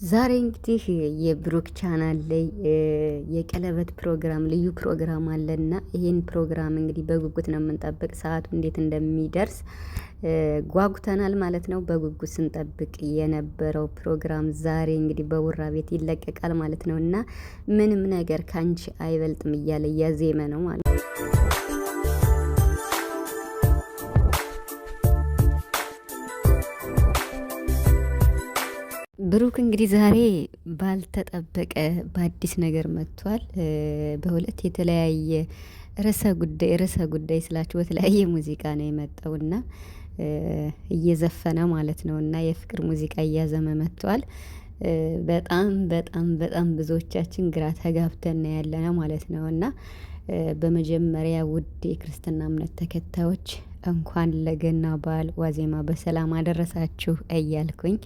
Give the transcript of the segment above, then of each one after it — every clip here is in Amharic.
ዛሬ እንግዲህ የብሩክ ቻናል ላይ የቀለበት ፕሮግራም ልዩ ፕሮግራም አለና ይሄን ፕሮግራም እንግዲህ በጉጉት ነው የምንጠብቅ። ሰዓቱ እንዴት እንደሚደርስ ጓጉተናል ማለት ነው። በጉጉት ስንጠብቅ የነበረው ፕሮግራም ዛሬ እንግዲህ በቡራ ቤት ይለቀቃል ማለት ነው እና ምንም ነገር ካንቺ አይበልጥም እያለ እያዜመ ነው ማለት ነው። ብሩክ እንግዲህ ዛሬ ባልተጠበቀ በአዲስ ነገር መጥቷል። በሁለት የተለያየ ርዕሰ ጉዳይ ስላችሁ በተለያየ ሙዚቃ ነው የመጣውና እየዘፈነ ማለት ነውና የፍቅር ሙዚቃ እያዘመ መጥቷል። በጣም በጣም በጣም ብዙዎቻችን ግራ ተጋብተን ያለነው ማለት ነውና በመጀመሪያ ውድ የክርስትና እምነት ተከታዮች እንኳን ለገና በዓል ዋዜማ በሰላም አደረሳችሁ እያልኩኝ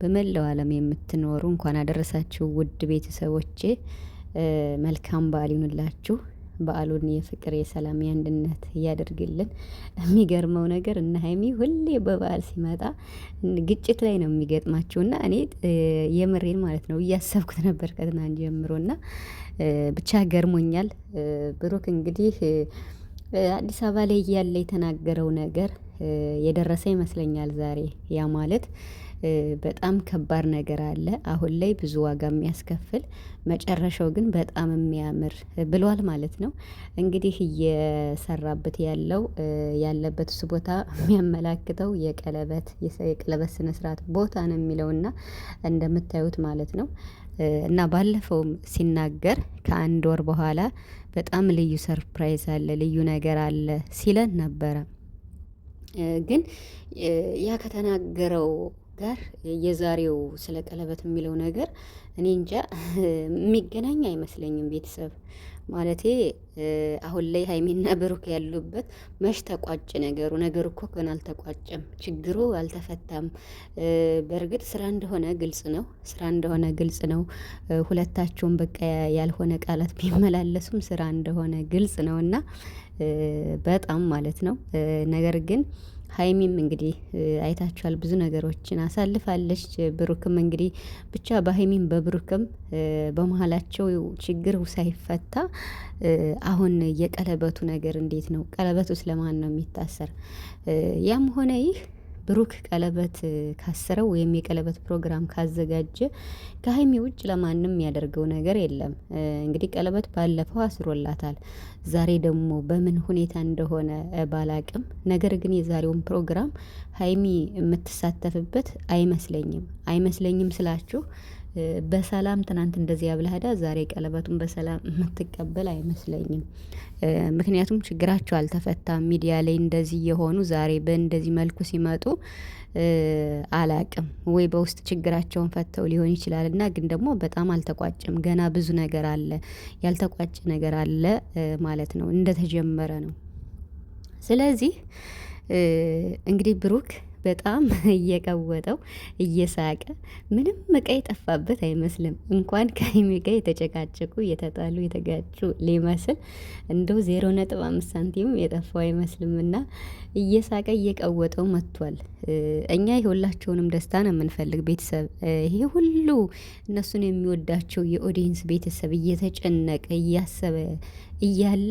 በመላው ዓለም የምትኖሩ እንኳን አደረሳችሁ ውድ ቤተሰቦቼ። መልካም በዓል ይሁንላችሁ። በዓሉን የፍቅር የሰላም የአንድነት እያደርግልን። የሚገርመው ነገር እነ ሀይሚ ሁሌ በበዓል ሲመጣ ግጭት ላይ ነው የሚገጥማቸውና እኔ የምሬን ማለት ነው እያሰብኩት ነበር ከትናንት ጀምሮና ብቻ ገርሞኛል። ብሩክ እንግዲህ አዲስ አበባ ላይ እያለ የተናገረው ነገር የደረሰ ይመስለኛል ዛሬ። ያ ማለት በጣም ከባድ ነገር አለ አሁን ላይ ብዙ ዋጋ የሚያስከፍል መጨረሻው ግን በጣም የሚያምር ብሏል ማለት ነው። እንግዲህ እየሰራበት ያለበት እሱ ቦታ የሚያመላክተው የቀለበት ስነ ስርዓት ቦታ ነው የሚለውና እንደምታዩት ማለት ነው። እና ባለፈውም ሲናገር ከአንድ ወር በኋላ በጣም ልዩ ሰርፕራይዝ አለ ልዩ ነገር አለ ሲለን ነበረ። ግን ያ ከተናገረው ጋር የዛሬው ስለ ቀለበት የሚለው ነገር እኔ እንጃ የሚገናኝ አይመስለኝም። ቤተሰብ ማለቴ አሁን ላይ ሀይሚና ብሩክ ያሉበት መች ተቋጭ ነገሩ እኮ ገና አልተቋጨም። ችግሩ አልተፈታም። በእርግጥ ስራ እንደሆነ ግልጽ ነው። ሁለታቸውም በቃ ያልሆነ ቃላት ቢመላለሱም ስራ እንደሆነ ግልጽ ነው እና በጣም ማለት ነው። ነገር ግን ሀይሚም እንግዲህ አይታችኋል ብዙ ነገሮችን አሳልፋለች። ብሩክም እንግዲህ ብቻ በሀይሚም በብሩክም በመሃላቸው ችግር ሳይፈታ አሁን የቀለበቱ ነገር እንዴት ነው? ቀለበቱስ ለማን ነው የሚታሰር? ያም ሆነ ይህ ብሩክ ቀለበት ካሰረው ወይም የቀለበት ፕሮግራም ካዘጋጀ ከሀይሚ ውጭ ለማንም የሚያደርገው ነገር የለም። እንግዲህ ቀለበት ባለፈው አስሮላታል። ዛሬ ደግሞ በምን ሁኔታ እንደሆነ ባላቅም፣ ነገር ግን የዛሬውን ፕሮግራም ሀይሚ የምትሳተፍበት አይመስለኝም ስላችሁ በሰላም ትናንት እንደዚህ ያብላሃዳ ዛሬ ቀለበቱን በሰላም የምትቀበል አይመስለኝም። ምክንያቱም ችግራቸው አልተፈታም። ሚዲያ ላይ እንደዚህ የሆኑ ዛሬ በእንደዚህ መልኩ ሲመጡ አላቅም ወይ በውስጥ ችግራቸውን ፈተው ሊሆን ይችላል እና ግን ደግሞ በጣም አልተቋጭም። ገና ብዙ ነገር አለ፣ ያልተቋጨ ነገር አለ ማለት ነው። እንደተጀመረ ነው። ስለዚህ እንግዲህ ብሩክ በጣም እየቀወጠው እየሳቀ ምንም እቃ የጠፋበት አይመስልም። እንኳን ከሀይሚ ጋር የተጨቃጨቁ የተጣሉ የተጋጩ ሊመስል እንደው 0.5 ሳንቲም የጠፋው አይመስልም እና እየሳቀ እየቀወጠው መጥቷል። እኛ የሁላቸውንም ደስታ ነው የምንፈልግ ቤተሰብ። ይሄ ሁሉ እነሱን የሚወዳቸው የኦዲየንስ ቤተሰብ እየተጨነቀ እያሰበ እያለ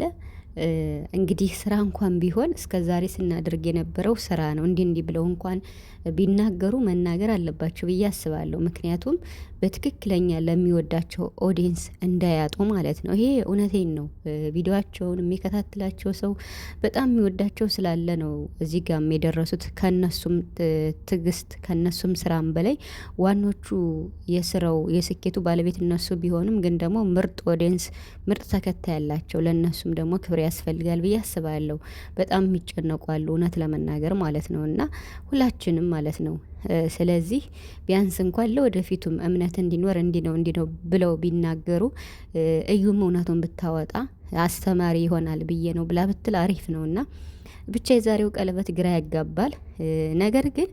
እንግዲህ ስራ እንኳን ቢሆን እስከ ዛሬ ስናደርግ የነበረው ስራ ነው። እንዲህ ብለው እንኳን ቢናገሩ መናገር አለባቸው ብዬ አስባለሁ። ምክንያቱም በትክክለኛ ለሚወዳቸው ኦዲየንስ እንዳያጡ ማለት ነው። ይሄ እውነቴን ነው። ቪዲዮአቸውን የሚከታተላቸው ሰው በጣም የሚወዳቸው ስላለ ነው እዚህ ጋርም የደረሱት። ከነሱም ትዕግስት ከነሱም ስራም በላይ ዋኖቹ የስኬቱ ባለቤት እነሱ ቢሆንም ግን ደግሞ ምርጥ ኦዲየንስ ምርጥ ተከታይ ያላቸው ለእነሱም ደግሞ ክብር ያስፈልጋል ብዬ አስባለሁ። በጣም የሚጨነቁ አሉ እውነት ለመናገር ማለት ነው እና ሁላችንም ማለት ነው። ስለዚህ ቢያንስ እንኳን ለወደፊቱም እምነት እንዲኖር እንዲህ ነው ብለው ቢናገሩ እዩም እውነቱን ብታወጣ አስተማሪ ይሆናል ብዬ ነው ብላ ብትል አሪፍ ነውና ብቻ የዛሬው ቀለበት ግራ ያጋባል። ነገር ግን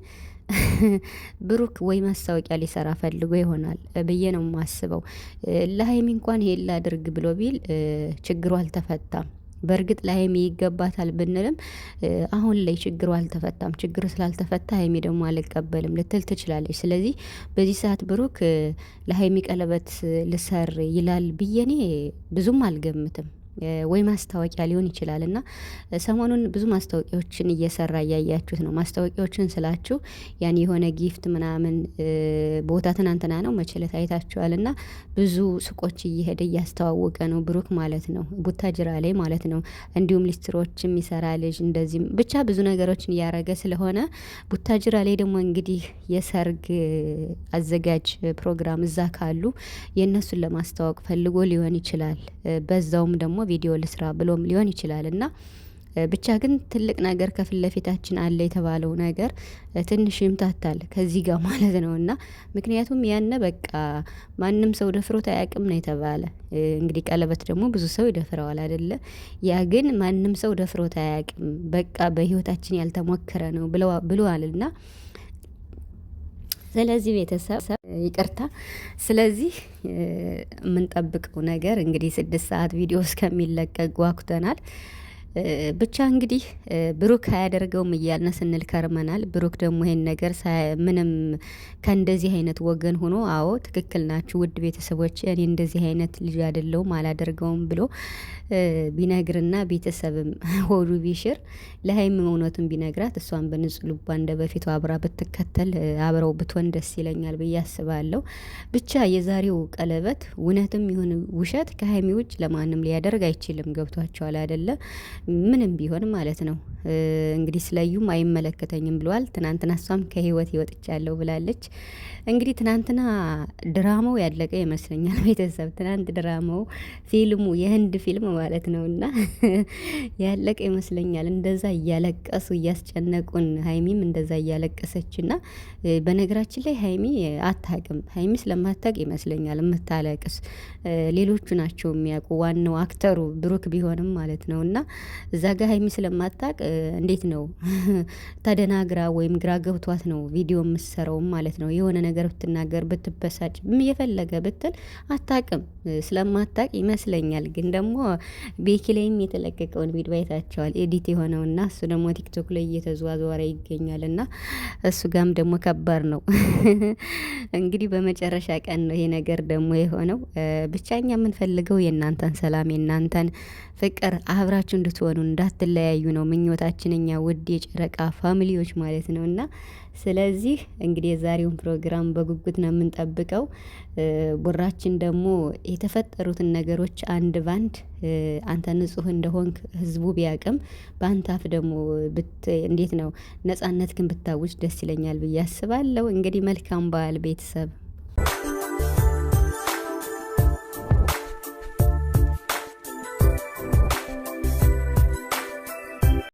ብሩክ ወይ ማስታወቂያ ሊሰራ ፈልጎ ይሆናል ብዬ ነው የማስበው። ለሀይሚ እንኳን ይሄን ላድርግ ብሎ ቢል ችግሩ አልተፈታም። በእርግጥ ለሀይሚ ይገባታል ብንልም አሁን ላይ ችግሩ አልተፈታም። ችግሩ ስላልተፈታ ሀይሚ ደግሞ አልቀበልም ልትል ትችላለች። ስለዚህ በዚህ ሰዓት ብሩክ ለሀይሚ ቀለበት ልሰር ይላል ብዬ እኔ ብዙም አልገምትም። ወይ ማስታወቂያ ሊሆን ይችላል። እና ሰሞኑን ብዙ ማስታወቂያዎችን እየሰራ እያያችሁት ነው። ማስታወቂያዎችን ስላችሁ ያን የሆነ ጊፍት ምናምን ቦታ ትናንትና ነው መችለት አይታችኋል። እና ብዙ ሱቆች እየሄደ እያስተዋወቀ ነው ብሩክ ማለት ነው፣ ቡታጅራ ላይ ማለት ነው። እንዲሁም ሊስትሮችም ይሰራ ልጅ እንደዚህም ብቻ ብዙ ነገሮችን እያረገ ስለሆነ ቡታጅራ ላይ ደግሞ እንግዲህ የሰርግ አዘጋጅ ፕሮግራም እዛ ካሉ የእነሱን ለማስተዋወቅ ፈልጎ ሊሆን ይችላል። በዛውም ደግሞ ቪዲዮ ልስራ ብሎም ሊሆን ይችላል። እና ብቻ ግን ትልቅ ነገር ከፊት ለፊታችን አለ የተባለው ነገር ትንሽ ይምታታል ከዚህ ጋር ማለት ነው። እና ምክንያቱም ያነ በቃ ማንም ሰው ደፍሮት አያውቅም ነው የተባለ። እንግዲህ ቀለበት ደግሞ ብዙ ሰው ይደፍረዋል አይደለ? ያ ግን ማንም ሰው ደፍሮት አያውቅም፣ በቃ በህይወታችን ያልተሞከረ ነው ብለዋልና ስለዚህ ቤተሰብ ይቅርታ። ስለዚህ የምንጠብቀው ነገር እንግዲህ 6 ሰዓት ቪዲዮ እስከሚለቀቅ ጓጉተናል። ብቻ እንግዲህ ብሩክ አያደርገውም እያልን ስንል ከርመናል። ብሩክ ደግሞ ይሄን ነገር ምንም ከእንደዚህ አይነት ወገን ሆኖ አዎ ትክክል ናችሁ ውድ ቤተሰቦች፣ እኔ እንደዚህ አይነት ልጅ አይደለሁም አላደርገውም ብሎ ቢነግርና ቤተሰብም ሆዱ ቢሽር ለሀይም እውነቱን ቢነግራት እሷን በንጹህ ልቧ እንደ በፊቱ አብራ ብትከተል አብረው ብትሆን ደስ ይለኛል ብዬ አስባለሁ። ብቻ የዛሬው ቀለበት እውነትም ይሁን ውሸት ከሀይሚ ውጭ ለማንም ሊያደርግ አይችልም። ገብቷቸዋል አይደለ? ምንም ቢሆን ማለት ነው። እንግዲህ ስለዩም አይመለከተኝም ብለዋል። ትናንትና እሷም ከህይወት ይወጥቻለሁ ብላለች። እንግዲህ ትናንትና ድራማው ያለቀ ይመስለኛል ቤተሰብ። ትናንት ድራማው ፊልሙ የህንድ ፊልም ማለት ነው እና ያለቀ ይመስለኛል። እንደዛ እያለቀሱ እያስጨነቁን፣ ሀይሚም እንደዛ እያለቀሰች እና በነገራችን ላይ ሀይሚ አታቅም። ሀይሚ ስለማታቅ ይመስለኛል የምታለቅስ። ሌሎቹ ናቸው የሚያውቁ፣ ዋናው አክተሩ ብሩክ ቢሆንም ማለት ነው። እና እዛ ጋር ሀይሚ ስለማታቅ እንዴት ነው ተደናግራ ወይም ግራ ገብቷት ነው ቪዲዮ የምትሰራውም ማለት ነው። የሆነ ነገር ብትናገር ብትበሳጭ የፈለገ ብትል አታቅም፣ ስለማታቅ ይመስለኛል። ግን ደግሞ ቤኪ ላይም የተለቀቀውን ቪዲዮ አይታቸዋል፣ ኤዲት የሆነውና እሱ ደግሞ ቲክቶክ ላይ እየተዘዋወረ ይገኛል። እና እሱ ጋም ደግሞ ከባድ ነው እንግዲህ በመጨረሻ ቀን ነው ይሄ ነገር ደግሞ የሆነው። ብቻ እኛ የምንፈልገው የእናንተን ሰላም የእናንተን ፍቅር አብራችሁ እንድትሆኑ እንዳትለያዩ ነው ምኞታችን፣ እኛ ውድ የጨረቃ ፋሚሊዎች ማለት ነው። እና ስለዚህ እንግዲህ የዛሬውን ፕሮግራም በጉጉት ነው የምንጠብቀው። ቡራችን ደግሞ የተፈጠሩትን ነገሮች አንድ ባንድ አንተ ንጹህ እንደሆንክ ህዝቡ ቢያቅም በአንተ አፍ ደግሞ እንዴት ነው ነጻነት ግን ብታውጅ ደስ ይለኛል ብዬ አስባለሁ። እንግዲህ መልካም በዓል ቤተሰብ።